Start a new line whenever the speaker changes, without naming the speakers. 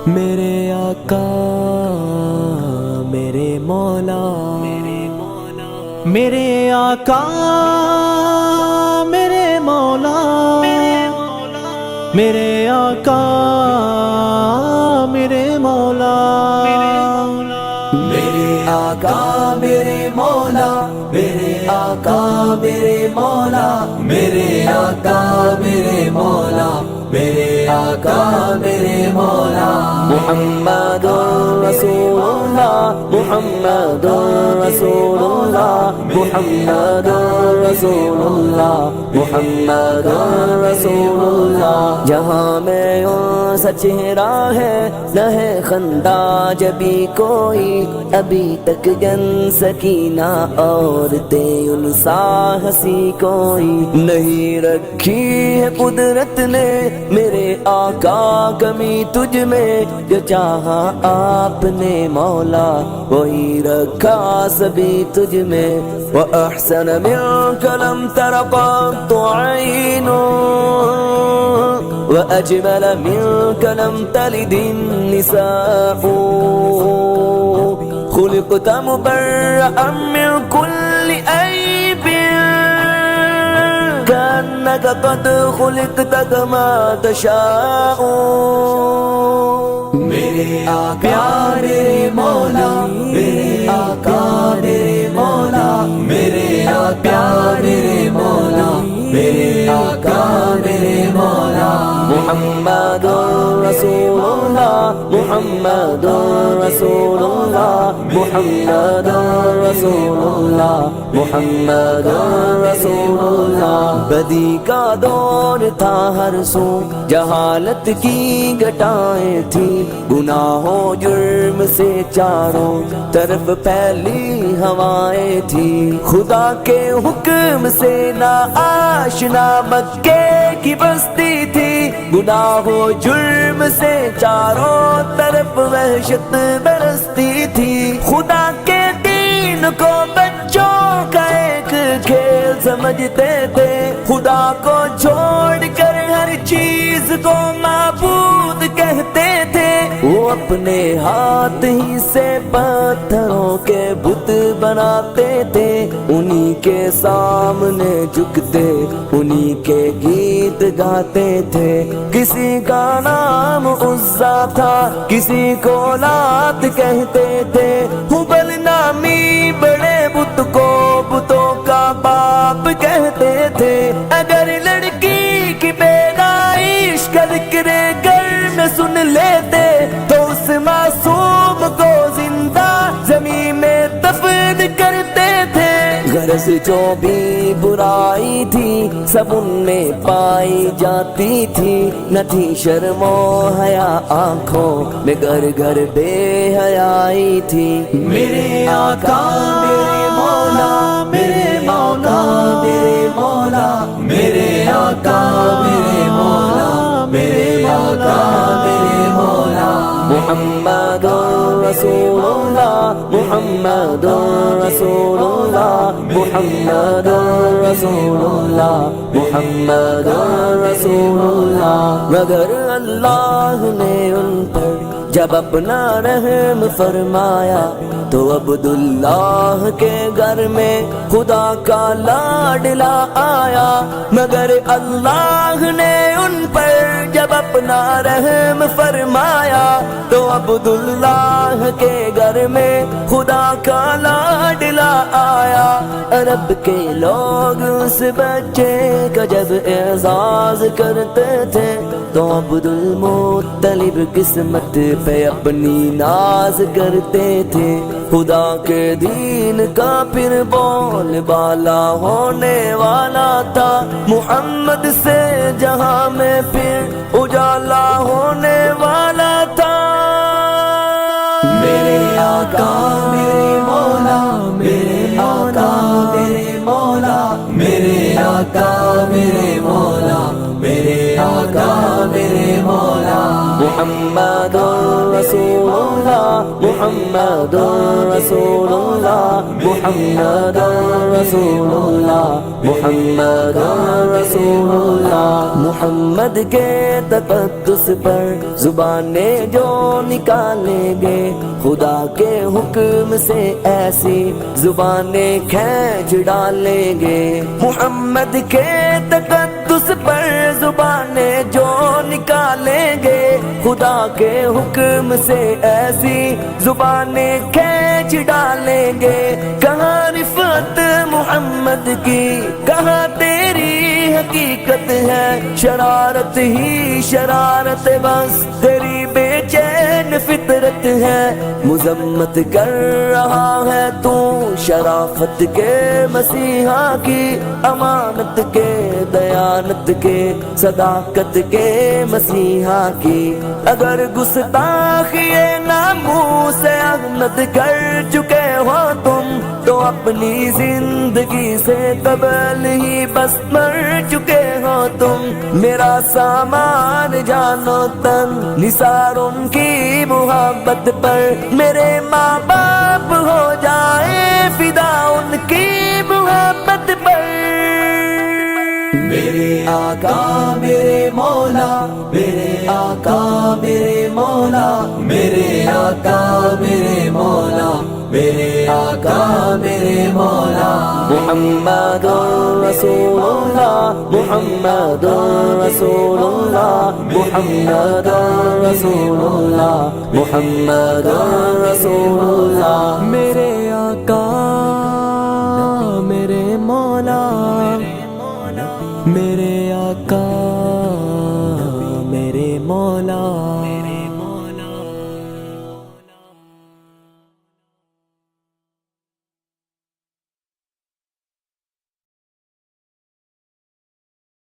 میرے آقا میرے مولا، میرے آقا میرے مولا، میرے آقا میرے مولا،
میرے آقا میرے مولا، میرے آقا میرے مولا، میرے آقا میرے مولا، میرے آقا میرے مولا۔ محمد رسول اللہ، محمد رسول اللہ، محمد رسول اللہ، محمد رسول اللہ۔ جہاں میں ان سا چہرہ ہے نہ ہے خندہ جبھی کوئی، ابھی تک جن سکینہ عورتیں ان سا ہنسی کوئی نہیں رکھی ہے قدرت نے میرے آقا کمی تجھ میں، جو چاہا آپ نے مولا وہی رکھا سبھی تجھ میں۔ وَأَحْسَنَ مِنْكَ لَمْ تَرَ قَطُّ عَيْنٌ وَأَجْمَلَ مِنْكَ لَمْ تَلِدِ النِّسَاءُ، خُلِقْتَ مُبَرَّأً مِنْ كُلِّ عَيْبٍ كأنك قد خلقت كما تشاء۔ میرے آقا میرے مولا، میرے آقا میرے مولا، میرے آقا میرے مولا، میرے آقا میرے مولا۔ محمد رسول اللہ، محمد رسول اللہ، محمد رسول اللہ، محمد رسول اللہ۔ بدی کا دور تھا ہر سو، جہالت کی گٹائیں تھی، گناہوں جرم سے چاروں طرف پھیلی ہوائیں تھی، خدا کے حکم سے نا آشنا مکے کی بستی تھی، گناہوں جرم سے چاروں طرف وحشت برستی تھی، خدا کے دین کو بچوں کا ایک کھیل سمجھتے تھے، خدا کو چھوڑ کر ہر چیز کو معبود کہتے تھے، وہ اپنے ہاتھ ہی سے پتھروں کے بت بناتے تھے، انہی کے سامنے جھکتے انہی کے گیت گاتے تھے، کسی کا نام عزا تھا کسی کو لات کہتے تھے، ہبل نامی بڑے بت کو بتوں کا باپ کہتے تھے، اگر لڑکی کی پیدائش کا ذکر گھر میں سن لیتے تو اس معصوم کو زندہ زمین میں دفن کرتے تھے، غرض جو بھی برائی تھی سب ان میں پائی جاتی تھی، نہ تھی شرم و حیا آنکھوں میں گھر گھر بے حیائی تھی۔ میرے آقا میرے مولا، میرے مولا میرے مولا، میرے آقا میرے مولا، میرے آقا میرے مولا۔ محمد رسول اللہ، محمد رسول اللہ، محمد رسول اللہ، محمد رسول اللہ۔ مگر اللہ نے ان پر جب اپنا رحم فرمایا تو عبداللہ کے گھر میں خدا کا لاڈلا آیا، مگر اللہ نے ان پر جب اپنا رحم فرمایا تو عبداللہ کے گھر میں خدا کا لاڈلا آیا، عرب کے لوگ اس بچے کا جب اعزاز کرتے تھے تو عبدالمطلب قسمت پہ اپنی ناز کرتے تھے، خدا کے دین کا پھر بول بالا ہونے والا تھا، محمد سے جہاں میں پھر اجالا ہونے والا تھا۔ میرے آقا میرے مولا، میرے آقا میرے مولا، میرے آقا میرے مولا، میرے آقا میرے مولا۔ محمد رسول اللہ محمد رسول اللہ محمد رسول اللہ محمد رسول اللہ محمد کے تقدس پر زبانیں جو نکالیں گے خدا کے حکم سے ایسی زبانیں کھینچ ڈالیں گے محمد کے تقدس پر زبانیں جو نکالیں گے خدا کے حکم سے ایسی زبانیں کھینچ ڈالیں گے کہاں رفعت محمد کی کہاں تیری حقیقت ہے شرارت ہی شرارت بس تیری بے چین فطرت ہے مذمت کر رہا ہے تو شرافت کے مسیحا کی امانت کے دیانت کے صداقت کے مسیحا کی اگر گستاخی ناموس احمد کر چکے ہو تم تو اپنی زندگی سے قبل ہی بس مر چکے ہو تم میرا سامان جانو تن نثار ان کی محبت پر میرے ماں باپ ہو جائے فدا ان کی محبت پر میرے آقا میرے مولا میرے آقا میرے مولا میرے آقا میرے مولا میرے آقا میرے مولا محمد رسول اللہ محمد رسول اللہ محمد رسول اللہ محمد رسول اللہ
میرے آقا میرے مولا میرے آقا